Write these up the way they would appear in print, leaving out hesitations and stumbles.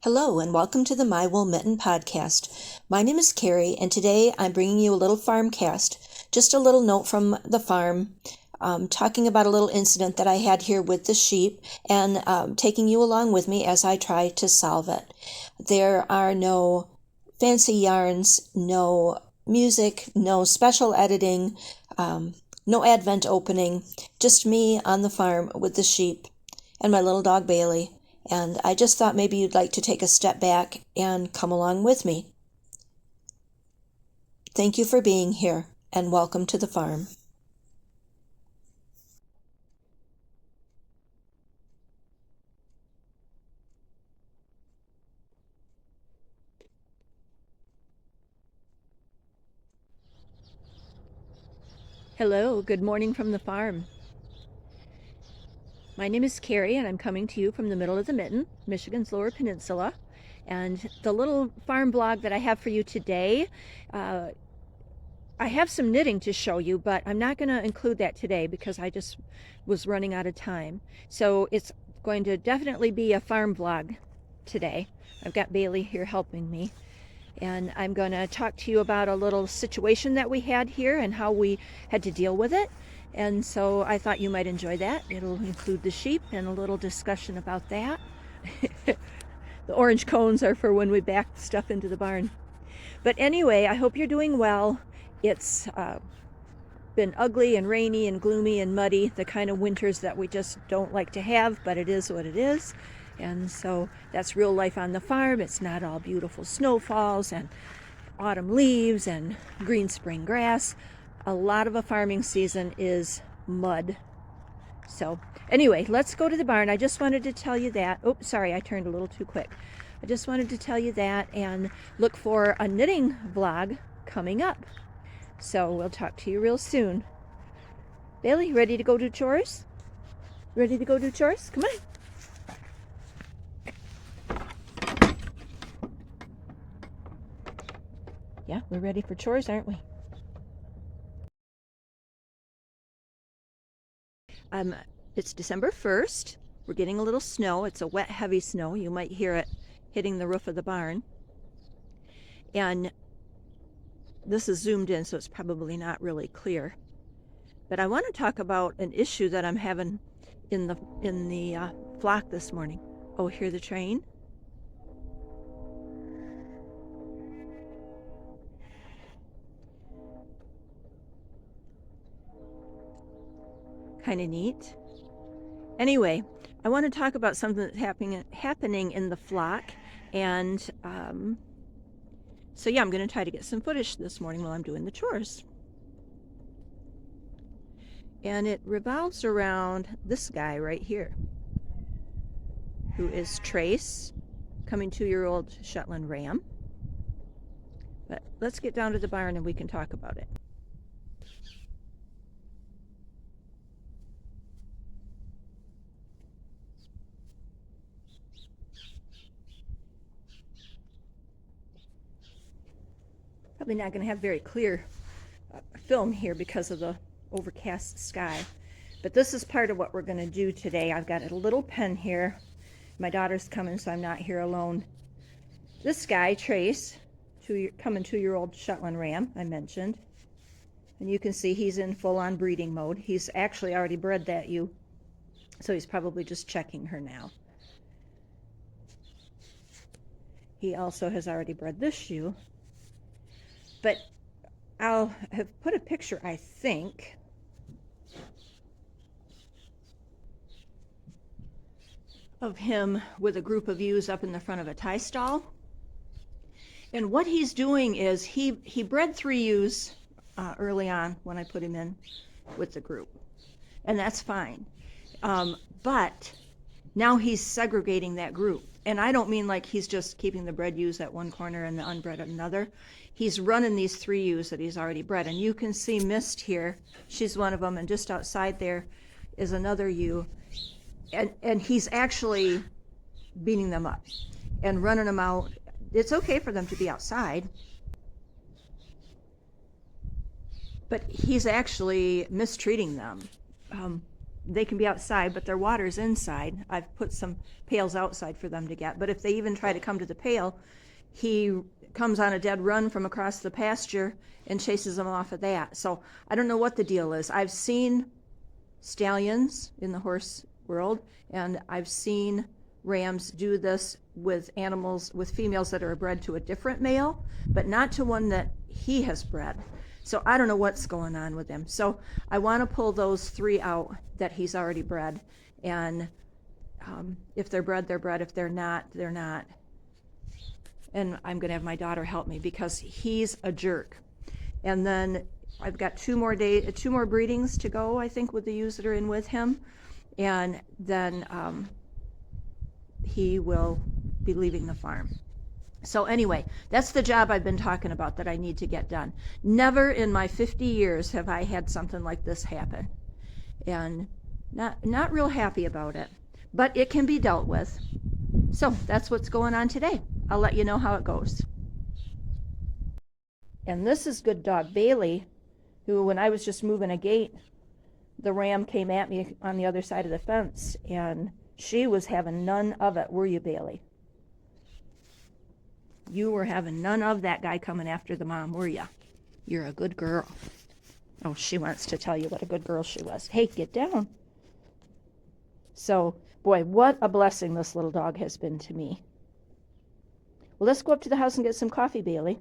Hello and welcome to the My Wool Mitten podcast. My name is Carrie and today I'm bringing you a little farm cast, just a little note from the farm, talking about a little incident that I had here with the sheep and taking you along with me as I try to solve it. There are no fancy yarns, no music, no special editing, no advent opening, just me on the farm with the sheep and my little dog Bailey. And I just thought maybe you'd like to take a step back and come along with me. Thank you for being here and welcome to the farm. Hello, good morning from the farm. My name is Carrie and I'm coming to you from the middle of the Mitten, Michigan's Lower Peninsula. And the little farm blog that I have for you today, I have some knitting to show you, but I'm not going to include that today because I just was running out of time. So it's going to definitely be a farm vlog today. I've got Bailey here helping me. And I'm going to talk to you about a little situation that we had here and how we had to deal with it. And so I thought you might enjoy that. It'll include the sheep and a little discussion about that. The orange cones are for when we back stuff into the barn. But anyway, I hope you're doing well. It's been ugly and rainy and gloomy and muddy, the kind of winters that we just don't like to have, but it is what it is. And so that's real life on the farm. It's not all beautiful snowfalls and autumn leaves and green spring grass. A lot of a farming season is mud. So anyway, let's go to the barn. I just wanted to tell you that. Oh, sorry, I turned a little too quick. I just wanted to tell you that and look for a knitting vlog coming up. So we'll talk to you real soon. Bailey, ready to go do chores? Ready to go do chores? Come on. Yeah, we're ready for chores, aren't we? It's December 1st. We're getting a little snow. It's a wet, heavy snow. You might hear it hitting the roof of the barn. And this is zoomed in, so it's probably not really clear. But I want to talk about an issue that I'm having in the flock this morning. Oh, hear the train? Kind of neat. Anyway, I want to talk about something that's happening in the flock, and so yeah, I'm going to try to get some footage this morning while I'm doing the chores. And it revolves around this guy right here, who is Trace, coming 2-year-old Shetland ram. But let's get down to the barn and we can talk about it. Probably not going to have very clear film here because of the overcast sky. But this is part of what we're going to do today. I've got a little pen here. My daughter's coming, so I'm not here alone. This guy, Trace, coming 2-year-old Shetland ram, I mentioned. And you can see he's in full-on breeding mode. He's actually already bred that ewe, so he's probably just checking her now. He also has already bred this ewe. But I'll have put a picture, I think, of him with a group of ewes up in the front of a tie stall. And what he's doing is he bred 3 ewes early on when I put him in with the group. And that's fine. But now he's segregating that group. And I don't mean like he's just keeping the bred ewes at one corner and the unbred at another. He's running these 3 ewes that he's already bred. And you can see Mist here. She's one of them. And just outside there is another ewe. And he's actually beating them up and running them out. It's okay for them to be outside. But he's actually mistreating them. they can be outside, but their water's inside. I've put some pails outside for them to get. But if they even try to come to the pail, he comes on a dead run from across the pasture and chases them off of that. So I don't know what the deal is. I've seen stallions in the horse world, and I've seen rams do this with animals, with females that are bred to a different male, but not to one that he has bred. So I don't know what's going on with him. So I want to pull those 3 out that he's already bred. And if they're bred, they're bred. If they're not, they're not. And I'm going to have my daughter help me because he's a jerk. And then I've got 2 more breedings to go, I think, with the ewes that are in with him. And then he will be leaving the farm. So anyway, that's the job I've been talking about that I need to get done. Never in my 50 years have I had something like this happen. And not real happy about it. But it can be dealt with. So that's what's going on today. I'll let you know how it goes. And this is good dog Bailey, who when I was just moving a gate, the ram came at me on the other side of the fence, and she was having none of it, were you, Bailey? You were having none of that guy coming after the mom, were you? You're a good girl. Oh, she wants to tell you what a good girl she was. Hey, get down. So, boy, what a blessing this little dog has been to me. Well, let's go up to the house and get some coffee, Bailey.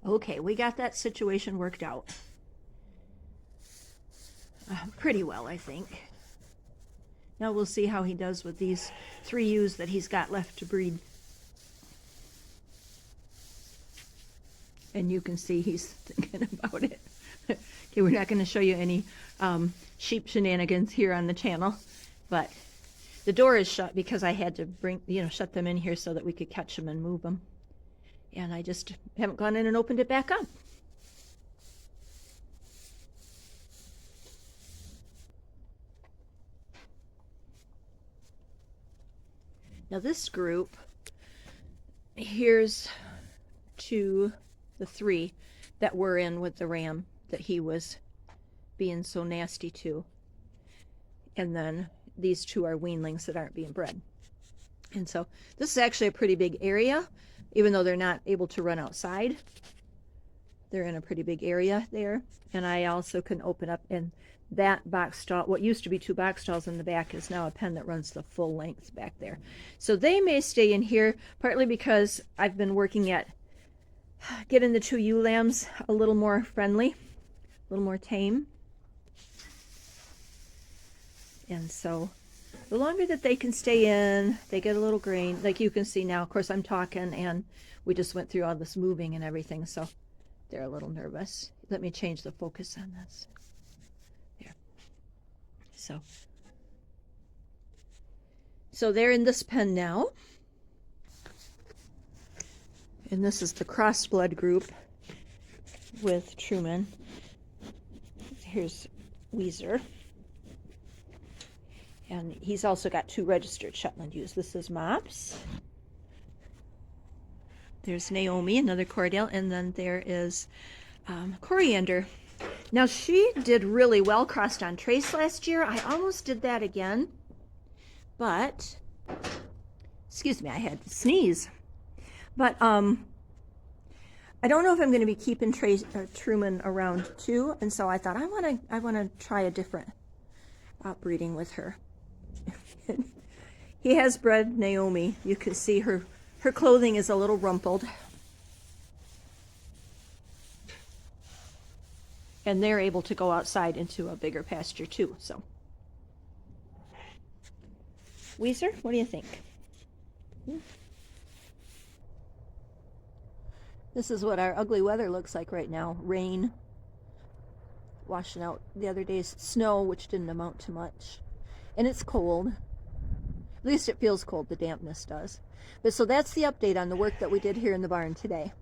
Okay, we got that situation worked out. Pretty well, I think. Now we'll see how he does with these 3 ewes that he's got left to breed. And you can see he's thinking about it. Okay, we're not going to show you any sheep shenanigans here on the channel, but the door is shut because I had to shut them in here so that we could catch them and move them. And I just haven't gone in and opened it back up. Now this group, here's to the 3 that were in with the ram that he was being so nasty to. And then these 2 are weanlings that aren't being bred. And so this is actually a pretty big area, even though they're not able to run outside. They're in a pretty big area there. And I also can open up, and that box stall, what used to be 2 box stalls in the back, is now a pen that runs the full length back there. So they may stay in here, partly because I've been working at getting the 2 ewe lambs a little more friendly, a little more tame. And so the longer that they can stay in, they get a little grain. Like you can see now, of course I'm talking and we just went through all this moving and everything, so they're a little nervous. Let me change the focus on this. There. So they're in this pen now. And this is the crossblood group with Truman. Here's Weezer. And he's also got 2 registered Shetland ewes. This is Mops. There's Naomi, another Corriedale, and then there is Coriander. Now she did really well, crossed on Trace last year. I almost did that again, but, excuse me, I had to sneeze. But I don't know if I'm going to be keeping Truman around too, and so I thought I want to try a different breeding with her. He has bred Naomi. You can see her clothing is a little rumpled. And they're able to go outside into a bigger pasture too. So, Weezer, what do you think? This is what our ugly weather looks like right now. Rain, washing out the other day's snow, which didn't amount to much. And it's cold. At least it feels cold, the dampness does. But so that's the update on the work that we did here in the barn today.